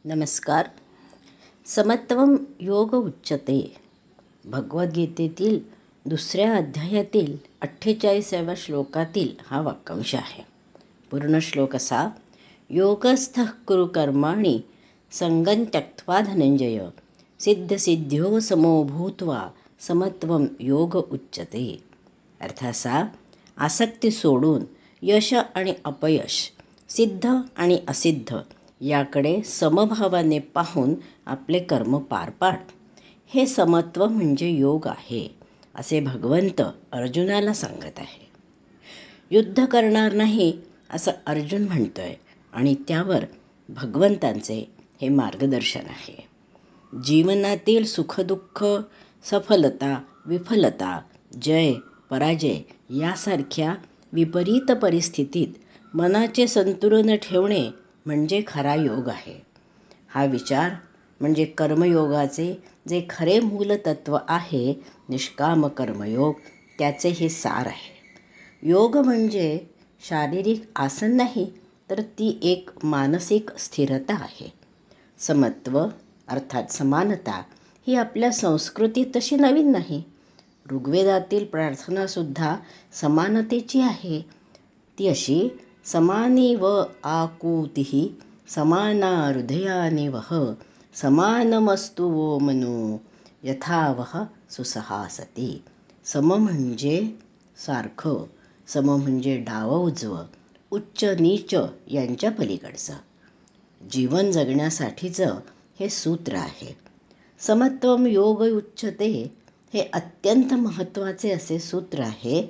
नमस्कार. समत्वम योग उच्यते. भगवद्गीतेतील 2ऱ्या अध्यायातील 48व्या श्लोकातील हा वाक्यांश आहे. पूर्ण श्लोक असा: योगस्थः कुरु कर्माणि संगं त्यक्त्वा धनंजय सिद्धसिद्ध्यो समो भूत्वा समत्वम योग उच्यते. अर्थ असा: आसक्ती सोडून यश आणि अपयश, सिद्ध आणि असिद्ध याकडे समभावाने पाहून आपले कर्म पार पाड. हे समत्व म्हणजे योग आहे, असे भगवंत अर्जुनाला सांगत आहे. युद्ध करणार नाही असं अर्जुन म्हणतोय आणि त्यावर भगवंतांचे हे मार्गदर्शन आहे. जीवनातील सुखदुःख, सफलता विफलता, जय पराजय यासारख्या विपरीत परिस्थितीत मनाचे संतुलन ठेवणे म्हणजे खरा योग आहे. हा विचार म्हणजे कर्मयोगाचे जे खरे मूलतत्व आहे, निष्काम कर्मयोग, त्याचे हे सार आहे. योग म्हणजे शारीरिक आसन नाही, तर ती एक मानसिक स्थिरता आहे. समत्व अर्थात समानता ही आपल्या संस्कृतीत तशी नवीन नाही. ऋग्वेदातील प्रार्थनासुद्धा समानतेची आहे. ती अशी: समानीव आकूतिः समाना हृदयानिवः समानमस्तु वो मनो यथावः सुसहासते. सम म्हणजे सारखं, सम म्हणजे डावं उजवं, उच्च नीच यांच्या पलीकडचं. जीवन जगण्यासाठीचं हे सूत्र आहे. समत्वम योग उच्यते हे अत्यंत महत्त्वाचे असे सूत्र आहे.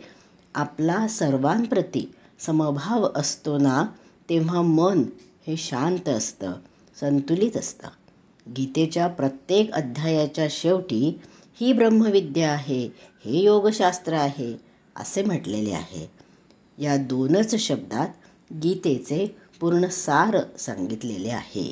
आपला सर्वांप्रती समभाव असतो ना, तेव्हा मन हे शांत असतं, संतुलित असतं. गीतेच्या प्रत्येक अध्यायाच्या शेवटी ही ब्रह्मविद्या आहे, हे योगशास्त्र आहे असे म्हटलेले आहे. या 2च शब्दात गीतेचे पूर्ण सार सांगितलेले आहे.